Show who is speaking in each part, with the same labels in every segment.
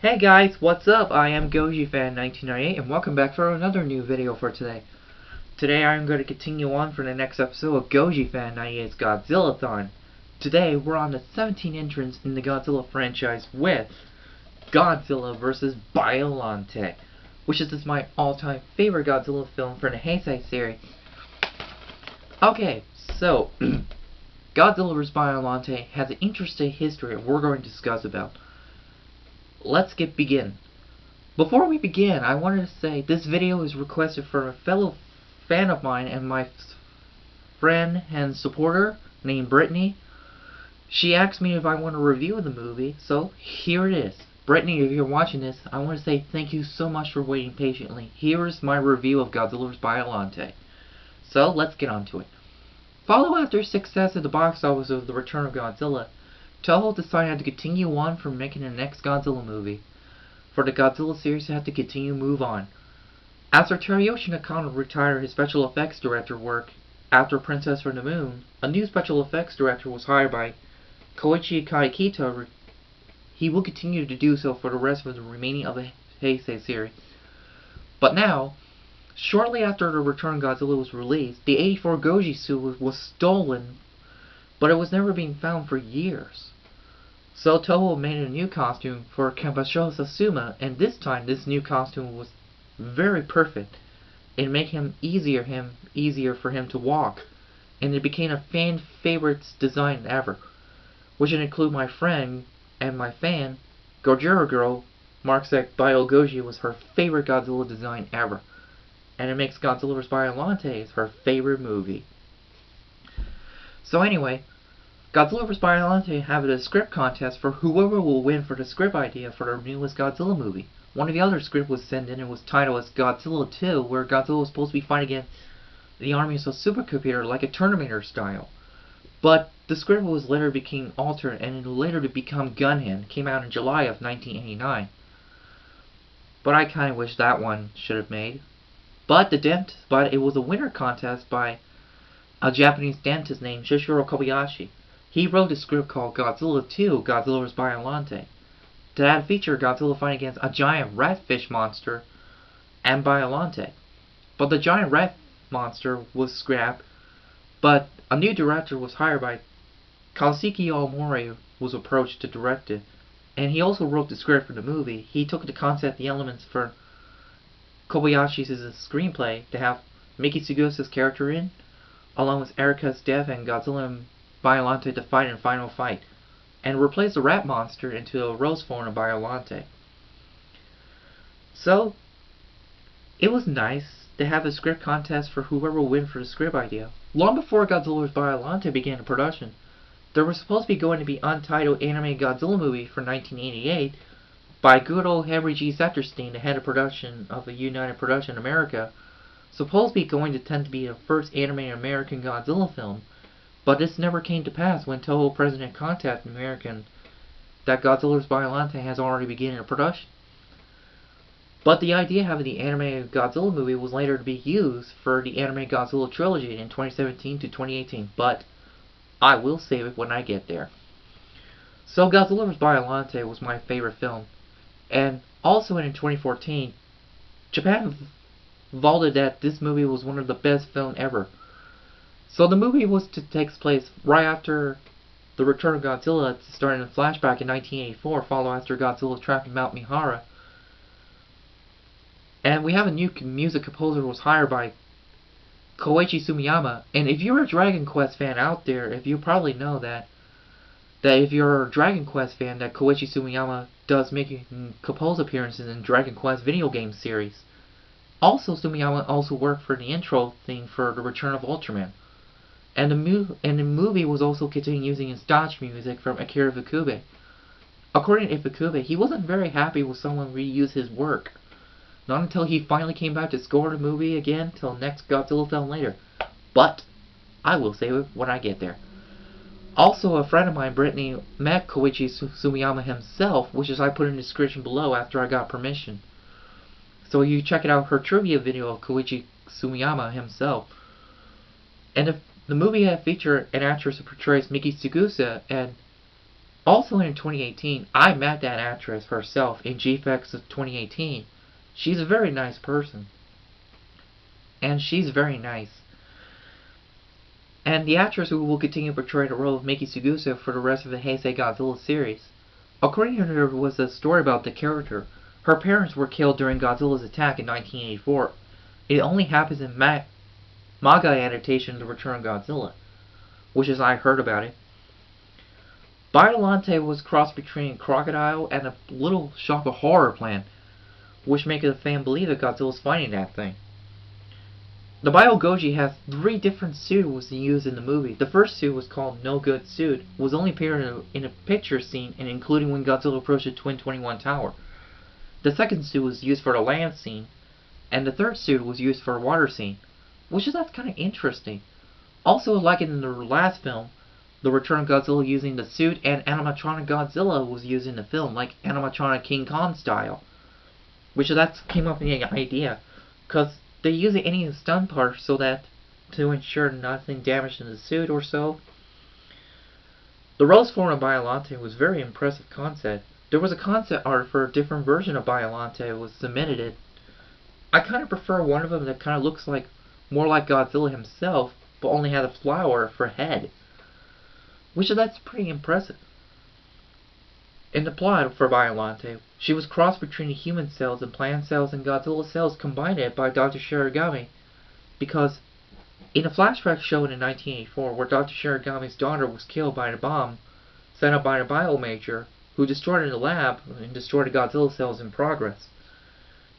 Speaker 1: Hey guys, what's up? I am GojiFan98 and welcome back for another new video for today. Today I'm going to continue on for the next episode of GojiFan98's Godzilla-Thon. Today we're on the 17th entrance in the Godzilla franchise with Godzilla vs. Biollante, which is my all-time favorite Godzilla film for the Heisei series. Okay, so Godzilla vs. Biollante has an interesting history we're going to discuss about. Let's begin. Before we begin, I wanted to say this video is requested from a fellow fan of mine and my friend and supporter named Brittany. She asked me if I want to review the movie, so here it is. Brittany, if you're watching this, I want to say thank you so much for waiting patiently. Here is my review of Godzilla vs. Biollante. So let's get on to it. Following after success at the box office of The Return of Godzilla, Toho decided to continue on from making the next Godzilla movie. For the Godzilla series to have to continue move on. After Teruyoshi Nakano retired his special effects director work after Princess from the Moon, a new special effects director was hired by Koichi Sugiyama. He will continue to do so for the rest of the remaining of the Heisei series. But now, shortly after The Return of Godzilla was released, the 84 Goji suit was stolen, but it was never being found for years. So Toho made a new costume for Kazuki Sugiyama, and this time this new costume was very perfect. It made him easier for him to walk, and it became a fan favorite design ever, which would include my friend and my fan, Gojira Girl, marks that Goji was her favorite Godzilla design ever, and it makes Godzilla vs. Biollante her favorite movie. So anyway, Godzilla vs. Biollante have a script contest for whoever will win for the script idea for their newest Godzilla movie. One of the other scripts was sent in and was titled as Godzilla 2, where Godzilla was supposed to be fighting against the armies of supercomputer like a Terminator style. But the script was later became altered and later to become Gunhed. Came out in July of 1989. But I kind of wish that one should have made. But it was a winner contest by a Japanese dentist named Shinichiro Kobayashi. He wrote a script called Godzilla 2, Godzilla vs. Biollante, that featured Godzilla fighting against a giant ratfish monster and Biollante. But the giant rat monster was scrapped, but a new director was hired by Kazuki Omori was approached to direct it, and he also wrote the script for the movie. He took the concept, the elements for Kobayashi's screenplay to have Miki Saegusa's character in, along with Erika's death and Godzilla and Biollante to fight in final fight, and replace the rat monster into a rose form of Biollante. So, it was nice to have a script contest for whoever will win for the script idea. Long before Godzilla vs. Biollante began production, there was supposed to be going to be untitled animated Godzilla movie for 1988 by good old Henry G. Zetterstein, the head of production of the United Production America, supposed to be going to tend to be the first animated American Godzilla film, but this never came to pass when Toho President contacted American that Godzilla vs. Biollante has already begun production. But the idea of having the animated Godzilla movie was later to be used for the animated Godzilla trilogy in 2017 to 2018, but I will save it when I get there. So Godzilla vs. Biollante was my favorite film, and also in 2014, Japan vaulted that this movie was one of the best films ever. So the movie was to take place right after The Return of Godzilla, starting in a flashback in 1984, following after Godzilla trapped in Mount Mihara. And we have a new music composer who was hired by Koichi Sugiyama. And if you're a Dragon Quest fan out there, if you probably know that if you're a Dragon Quest fan, that Koichi Sugiyama does make compose appearances in Dragon Quest video game series. Also, Sugiyama also worked for the intro theme for The Return of Ultraman. And the movie was also continuing using his Dodge music from Akira Ifukube. According to Ifukube, he wasn't very happy with someone reuse his work. Not until he finally came back to score the movie again till next Godzilla film later. But I will save it when I get there. Also, a friend of mine, Brittany, met Koichi Sugiyama himself, which is I put in the description below after I got permission. So you check it out, her trivia video of Koichi Sugiyama himself. And the movie had featured an actress who portrays Miki Saegusa, and Also in 2018, I met that actress herself in GFX of 2018. She's a very nice person. And she's very nice. And the actress who will continue to portray the role of Miki Saegusa for the rest of the Heisei Godzilla series. According to her, there was a story about the character. Her parents were killed during Godzilla's attack in 1984. It only happens in manga adaptation The Return of Godzilla, which is I heard about it. Biollante was crossed between a crocodile and a little shock of horror plant, which makes a fan believe that Godzilla's fighting that thing. The Bio-Goji has 3 different suits used in the movie. The first suit was called No Good Suit, was only appeared in a picture scene and including when Godzilla approached the Twin 21 Tower. The second suit was used for the land scene, and the third suit was used for a water scene, which is that's kind of interesting. Also, like in the last film, The Return of Godzilla using the suit and animatronic Godzilla was used in the film, like animatronic King Kong style, which that came up in the idea, because they use any of the stun parts so that to ensure nothing damaged in the suit or so. The rose form of Biollante was a very impressive concept. There was a concept art for a different version of Biollante was submitted. I kind of prefer one of them that kind of looks like more like Godzilla himself, but only had a flower for head, which that's pretty impressive. In the plot for Biollante, she was crossed between the human cells and plant cells and Godzilla cells combined by Dr. Shirogami, because in a flashback shown in 1984 where Dr. Shirogami's daughter was killed by the bomb sent up by the Biomajor, who destroyed in the lab and destroyed the Godzilla cells in progress.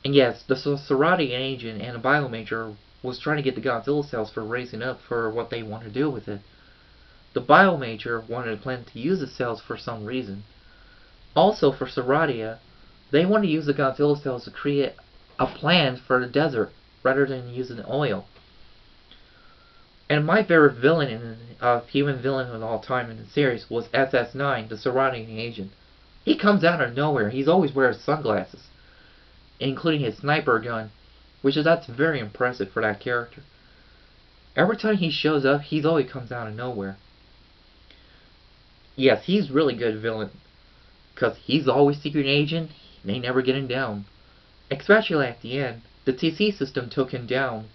Speaker 1: And yes, the Serati agent and the Biomajor was trying to get the Godzilla cells for raising up for what they want to do with it. The Biomajor wanted to plan to use the cells for some reason. Also for Seradia, they wanted to use the Godzilla cells to create a plan for the desert rather than using oil. And my favorite villain human villain of all time in the series was SS9, the Serati agent. He comes out of nowhere. He's always wearing sunglasses, including his sniper gun, that's very impressive for that character. Every time he shows up, he always comes out of nowhere. Yes, he's really good villain, because he's always secret agent. They never get him down. Especially at the end, the TC system took him down.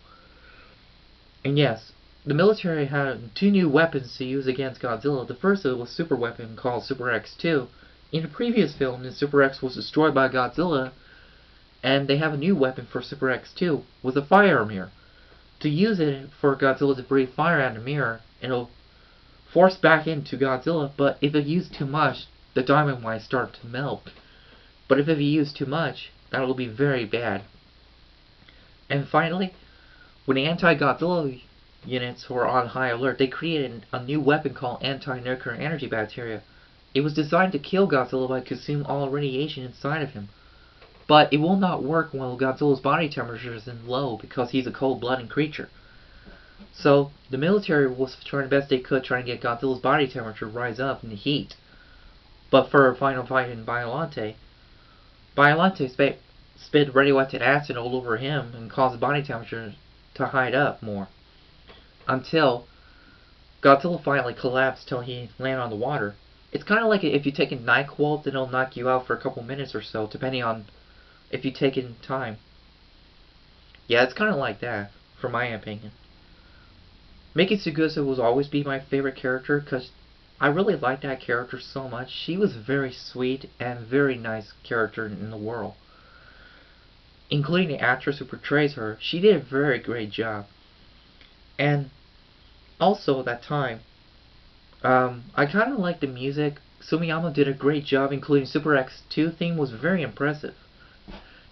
Speaker 1: And yes, the military had 2 new weapons to use against Godzilla. The first was a super weapon called Super X2. In the previous film, the Super X was destroyed by Godzilla, and they have a new weapon for Super X2 with a fire mirror. To use it for Godzilla to breathe fire out of the mirror, it'll force back into Godzilla, but if it used too much, the diamond might start to melt. But if it used too much, that'll be very bad. And finally, when the anti-Godzilla units were on high alert, they created a new weapon called anti-nuclear energy bacteria. It was designed to kill Godzilla by consuming all radiation inside of him. But it will not work while Godzilla's body temperature is low because he's a cold-blooded creature. So the military was trying the best they could trying to get Godzilla's body temperature rise up in the heat. But for a final fight in Biollante, spit radioactive acid all over him and caused the body temperature to hide up more. Until Godzilla finally collapsed till he landed on the water. It's kind of like if you take a NyQuil, then it'll knock you out for a couple minutes or so, depending on if you take it in time. Yeah, it's kind of like that, from my opinion. Miki Saegusa will always be my favorite character, because I really like that character so much. She was a very sweet and very nice character in the world. Including the actress who portrays her, she did a very great job. And also at that time, I kind of like the music. Sugiyama did a great job, including Super X2 theme was very impressive.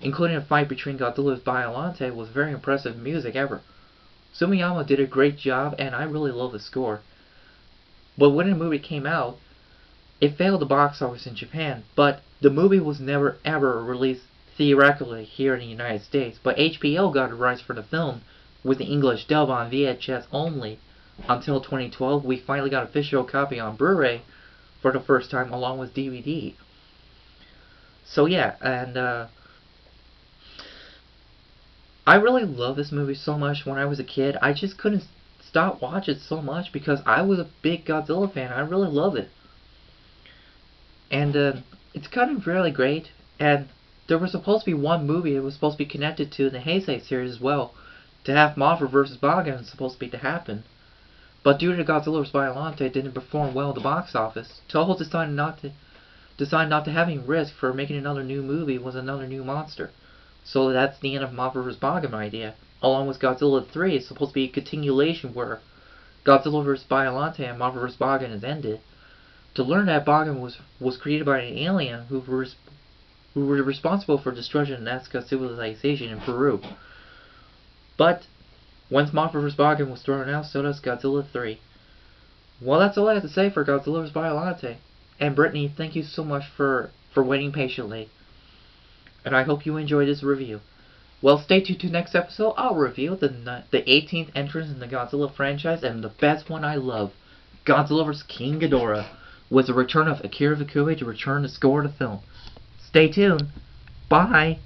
Speaker 1: Including a fight between Godzilla vs Biollante was very impressive music ever. Sugiyama did a great job, and I really love the score. But when the movie came out, it failed the box office in Japan, but the movie was never ever released theoretically here in the United States. But HBO got the rights for the film with the English dub on VHS only. Until 2012, we finally got an official copy on Blu-ray for the first time along with DVD. So yeah, and I really love this movie so much. When I was a kid, I just couldn't stop watching it so much because I was a big Godzilla fan. I really love it. And it's kind of really great. And there was supposed to be one movie that was supposed to be connected to the Heisei series as well. To have Mothra vs. Bagan was supposed to be to happen. But due to Godzilla vs. Biollante, it didn't perform well at the box office. Toho decided not to have any risk for making another new movie with another new monster. So that's the end of Mothra vs. Bagan idea. Along with Godzilla 3, it's supposed to be a continuation where Godzilla vs. Biollante and Mothra vs. Bagan is ended. To learn that Bagan was created by an alien who were responsible for destruction of Nazca civilization in Peru. But once Mothra vs. Bagan was thrown out, so does Godzilla 3. Well, that's all I have to say for Godzilla vs. Biollante. And Brittany, thank you so much for waiting patiently. And I hope you enjoyed this review. Well, stay tuned to the next episode. I'll review the 18th entrance in the Godzilla franchise and the best one I love, Godzilla vs. King Ghidorah, with the return of Akira Ifukube to return the score of the film. Stay tuned. Bye.